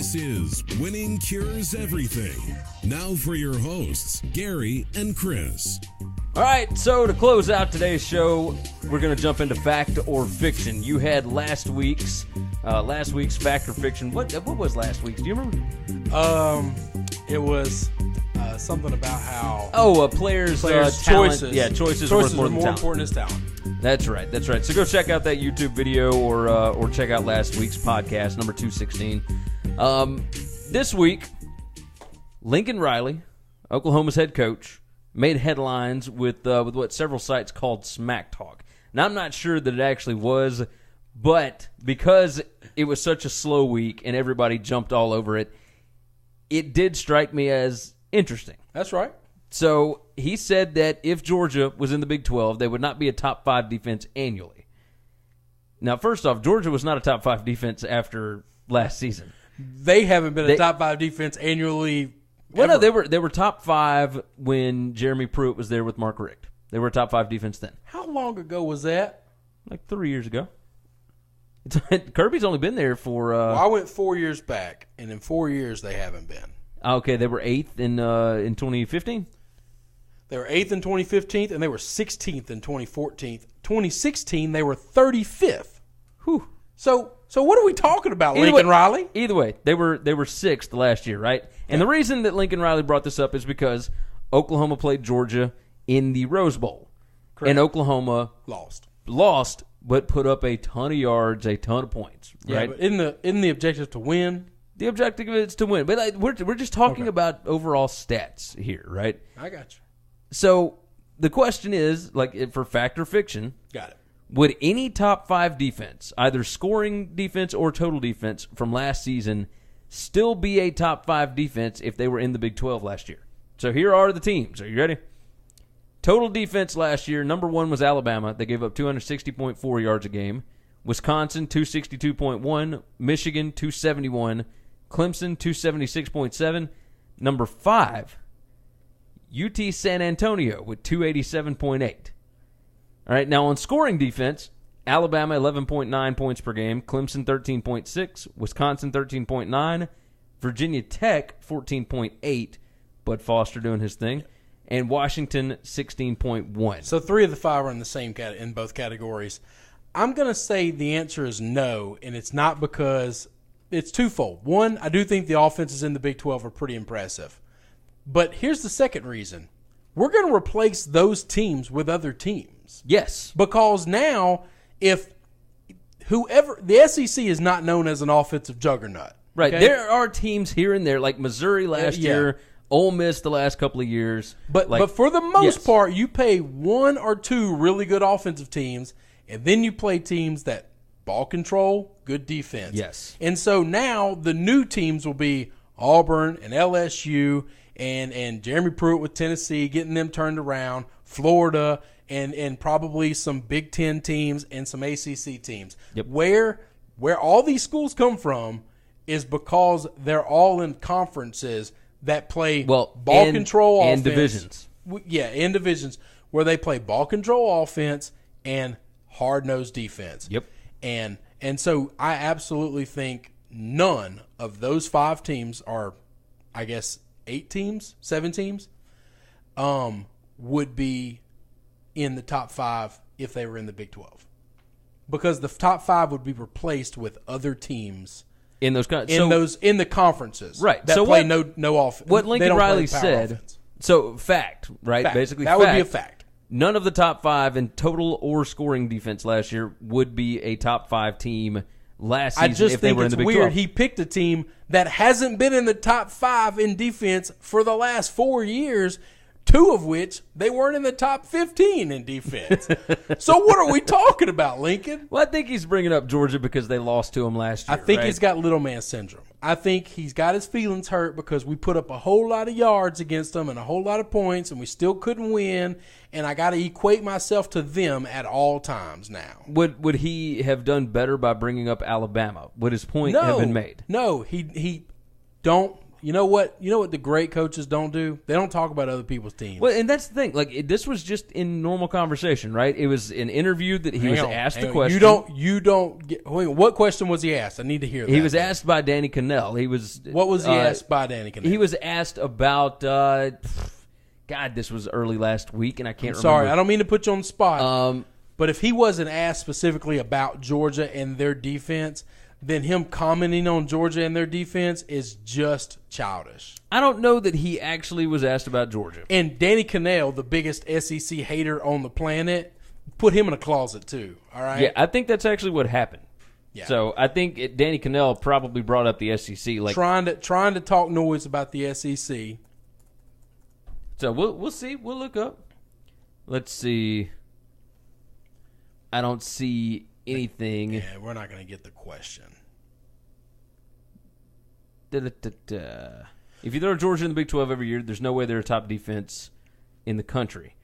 This is Winning Cures Everything. Now for your hosts, Gary and Chris. All right, so to close out today's show, we're going to jump into fact or fiction. You had last week's fact or fiction. What was last week's? Do you remember? It was something about how players' choices. Talent. Yeah, choices are more more important as talent. That's right. So go check out that YouTube video or check out last week's podcast, number 216. This week, Lincoln Riley, Oklahoma's head coach, made headlines with what several sites called smack talk. Now, I'm not sure that it actually was, but because it was such a slow week and everybody jumped all over it, it did strike me as interesting. That's right. So he said that if Georgia was in the Big 12, they would not be a top 5 defense annually. Now, first off, Georgia was not a top 5 defense after last season. They haven't been a top 5 defense annually. Well, no, they were top 5 when Jeremy Pruitt was there with Mark Richt. They were a top 5 defense then. How long ago was that? Like 3 years ago. Kirby's only been there for... I went 4 years back, and in 4 years they haven't been. Okay, they were 8th in 2015? They were 8th in 2015, and they were 16th in 2014. 2016, they were 35th. Whew. So what are we talking about, Lincoln Riley? Either way, they were 6th last year, right? And the reason that Lincoln Riley brought this up is because Oklahoma played Georgia in the Rose Bowl. Correct. And Oklahoma lost, but put up a ton of yards, a ton of points, right? Yeah, but isn't the objective to win? The objective is to win. But we're just talking about overall stats here, right? I got you. So the question is, like, for fact or fiction, got it. Would any top 5 defense, either scoring defense or total defense from last season, still be a top 5 defense if they were in the Big 12 last year? So here are the teams. Are you ready? Total defense last year, number 1 was Alabama. They gave up 260.4 yards a game. Wisconsin, 262.1. Michigan, 271. Clemson, 276.7. Number 5, UT San Antonio with 287.8. All right, now on scoring defense, Alabama 11.9 points per game, Clemson 13.6, Wisconsin 13.9, Virginia Tech 14.8, Bud Foster doing his thing, and Washington 16.1. So 3 of the 5 are in the same in both categories. I'm going to say the answer is no, and it's not because it's twofold. One, I do think the offenses in the Big 12 are pretty impressive. But here's the second reason. We're going to replace those teams with other teams. Yes. Because now, if the SEC is not known as an offensive juggernaut. Right. Okay? There are teams here and there, like Missouri last year, Ole Miss the last couple of years. But for the most part, you pay 1 or 2 really good offensive teams, and then you play teams that ball control, good defense. Yes. And so now the new teams will be Auburn and LSU and Jeremy Pruitt with Tennessee, getting them turned around, Florida, and probably some Big Ten teams and some ACC teams. Yep. Where all these schools come from is because they're all in conferences that play ball control offense. And divisions. Yeah, in divisions where they play ball control offense and hard-nosed defense. Yep. And so I absolutely think none of those 5 teams are, I guess, 7 teams, would be in the top 5 if they were in the Big 12. Because the top 5 would be replaced with other teams in the conferences, right? That play no offense. What Lincoln Riley said. Offense. So fact, right? Fact. Basically, that would be a fact. None of the top 5 in total or scoring defense last year would be a top 5 team last season if they were in the Big 12. I just think it's weird. He picked a team that hasn't been in the top 5 in defense for the last 4 years, 2 of which they weren't in the top 15 in defense. So what are we talking about, Lincoln? Well, I think he's bringing up Georgia because they lost to him last year. I think he's got little man syndrome. I think he's got his feelings hurt because we put up a whole lot of yards against them and a whole lot of points, and we still couldn't win, and I got to equate myself to them at all times now. Would he have done better by bringing up Alabama? Would his point have been made? No, he don't You know what the great coaches don't do? They don't talk about other people's teams. Well, and that's the thing. Like this was just in normal conversation, right? It was an interview that he was asked a question. You don't get. Wait, what question was he asked? I need to hear that. He was asked by Danny Cannell. What was he asked by Danny Cannell? He was asked about. God, this was early last week, and I can't remember. Sorry, I don't mean to put you on the spot. But if he wasn't asked specifically about Georgia and their defense, then him commenting on Georgia and their defense is just childish. I don't know that he actually was asked about Georgia. And Danny Cannell, the biggest SEC hater on the planet, put him in a closet too. All right. Yeah, I think that's actually what happened. Yeah. So I think Danny Cannell probably brought up the SEC, like trying to talk noise about the SEC. So we'll see. We'll look up. Let's see. I don't see anything. Yeah, we're not going to get the question. If you throw Georgia in the Big 12 every year, there's no way they're a top defense in the country.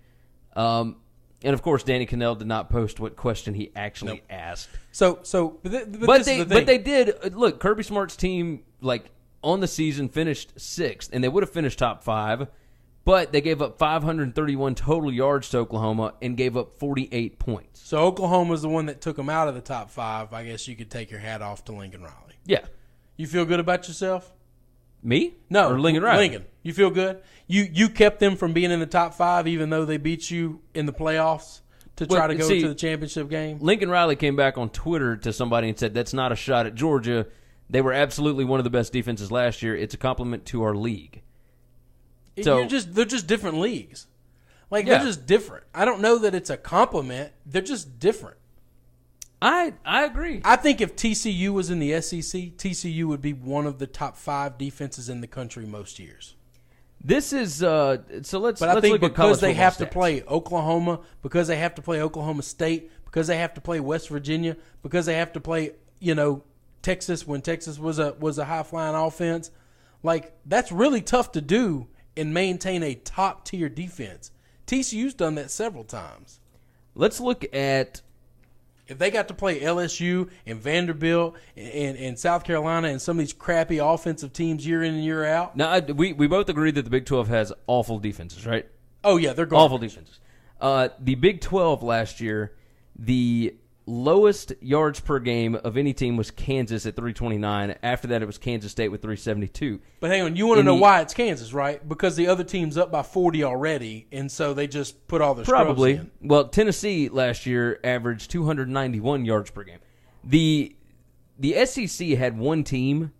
And of course, Danny Cannell did not post what question he actually asked. But they did. Look, Kirby Smart's team, like on the season, finished 6th, and they would have finished top 5. But they gave up 531 total yards to Oklahoma and gave up 48 points. So Oklahoma's the one that took them out of the top 5. I guess you could take your hat off to Lincoln Riley. Yeah. You feel good about yourself? Me? No. Or Lincoln Riley? Lincoln. You feel good? You kept them from being in the top 5 even though they beat you in the playoffs to try to go to the championship game? Lincoln Riley came back on Twitter to somebody and said, that's not a shot at Georgia. They were absolutely one of the best defenses last year. It's a compliment to our league. So they're just different leagues. They're just different. I don't know that it's a compliment. They're just different. I agree. I think if TCU was in the SEC, TCU would be one of the top 5 defenses in the country most years. This is so let's. But I think look because at they have stats. to play Oklahoma, because they have to play Oklahoma State, because they have to play West Virginia, because they have to play Texas when Texas was a high flying offense, that's really tough to do and maintain a top tier defense. TCU's done that several times. Let's look at if they got to play LSU and Vanderbilt and South Carolina and some of these crappy offensive teams year in and year out. Now we both agree that the Big 12 has awful defenses, right? Oh yeah, they're garbage. Awful defenses. The Big 12 last year, the lowest yards per game of any team was Kansas at 329. After that, it was Kansas State with 372. But hang on, you want to know why it's Kansas, right? Because the other team's up by 40 already, and so they just put all their scrubs in. Well, Tennessee last year averaged 291 yards per game. The SEC had one team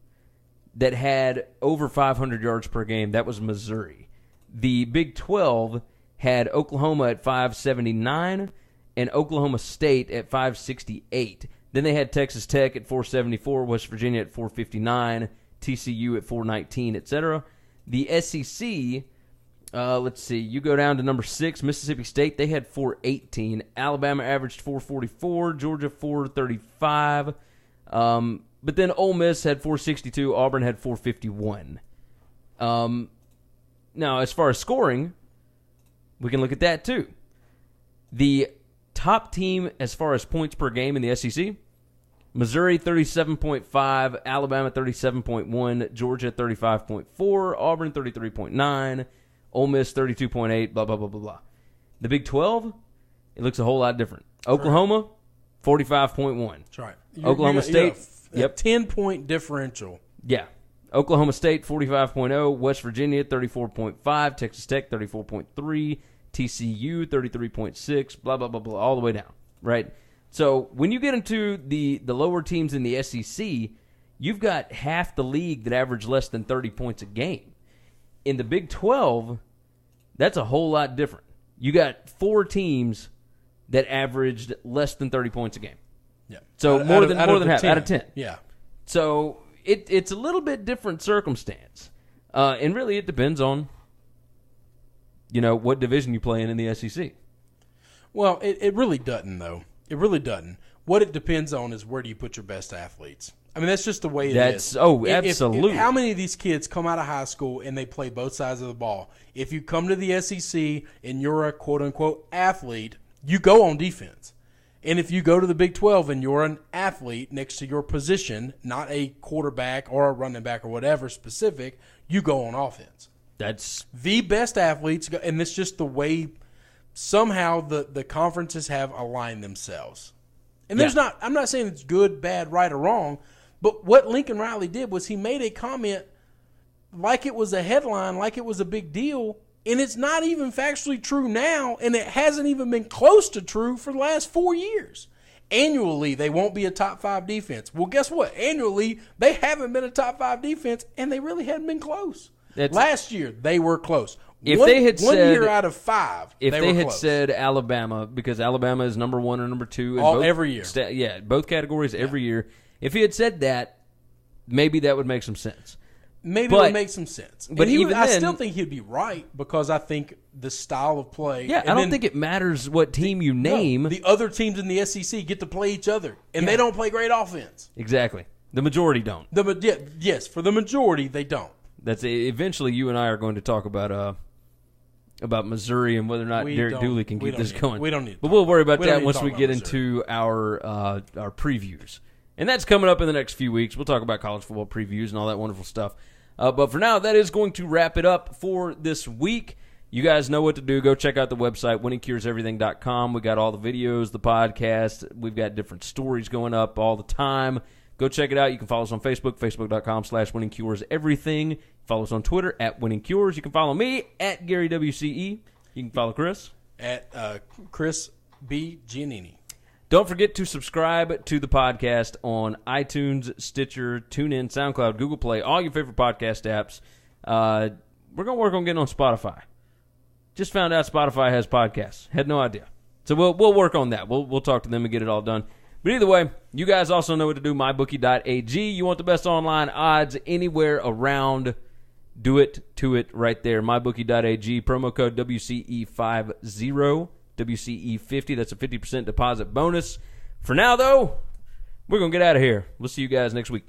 that had over 500 yards per game. That was Missouri. The Big 12 had Oklahoma at 579 and Oklahoma State at 568. Then they had Texas Tech at 474, West Virginia at 459, TCU at 419, etc. The SEC, let's see, you go down to number 6, Mississippi State, they had 418. Alabama averaged 444, Georgia 435. But then Ole Miss had 462, Auburn had 451. Now, as far as scoring, we can look at that too. The top team as far as points per game in the SEC, Missouri 37.5, Alabama 37.1, Georgia 35.4, Auburn 33.9, Ole Miss 32.8, blah, blah, blah, blah, blah. The Big 12, it looks a whole lot different. Oklahoma, 45.1. That's right. Oklahoma State, a 10-point differential. Yeah. Oklahoma State, 45.0, West Virginia, 34.5, Texas Tech, 34.3, TCU 33.6, blah, blah, blah, blah, all the way down, right? So when you get into the lower teams in the SEC, you've got half the league that average less than 30 points a game. In the Big 12, that's a whole lot different. You got 4 teams that averaged less than 30 points a game. Yeah. So more than half, 10. out of 10. Yeah. So it's a little bit different circumstance. And really it depends on what division you play in the SEC. Well, it really doesn't, though. It really doesn't. What it depends on is where do you put your best athletes. I mean, that's just the way it is. Oh, absolutely. How many of these kids come out of high school and they play both sides of the ball? If you come to the SEC and you're a quote-unquote athlete, you go on defense. And if you go to the Big 12 and you're an athlete next to your position, not a quarterback or a running back or whatever specific, you go on offense. That's the best athletes go, and it's just the way somehow the conferences have aligned themselves. And there's not, I'm not saying it's good, bad, right, or wrong, but what Lincoln Riley did was he made a comment like it was a headline, like it was a big deal, and it's not even factually true now, and it hasn't even been close to true for the last 4 years. Annually, they won't be a top 5 defense. Well, guess what? Annually, they haven't been a top 5 defense, and they really hadn't been close. Last year, they were close. If they had one said, year out of 5, if they had close. said Alabama, because Alabama is number 1 or number 2 in every year. Both categories every year. If he had said that, maybe that would make some sense. Maybe it would make some sense. But I still think he'd be right because I think the style of play. Yeah, I don't think it matters what team you name. No, the other teams in the SEC get to play each other, and they don't play great offense. Exactly. The majority don't. Yes, for the majority, they don't. That's eventually you and I are going to talk about Missouri and whether or not Derek Dooley can keep this going. We don't need. But we'll worry about that once we get into our previews. And that's coming up in the next few weeks. We'll talk about college football previews and all that wonderful stuff. But for now, that is going to wrap it up for this week. You guys know what to do. Go check out the website, winningcureseverything.com. We got all the videos, the podcast. We've got different stories going up all the time. Go check it out. You can follow us on Facebook, facebook.com/winningcureseverything. Follow us on Twitter @winningcures. You can follow me @Gary WCE. You can follow Chris at Chris B. Giannini. Don't forget to subscribe to the podcast on iTunes, Stitcher, TuneIn, SoundCloud, Google Play, all your favorite podcast apps. We're going to work on getting on Spotify. Just found out Spotify has podcasts. Had no idea. So we'll work on that. We'll talk to them and get it all done. But either way, you guys also know what to do, mybookie.ag. You want the best online odds anywhere around, do it to it right there. Mybookie.ag, promo code WCE50, WCE50. That's a 50% deposit bonus. For now, though, we're going to get out of here. We'll see you guys next week.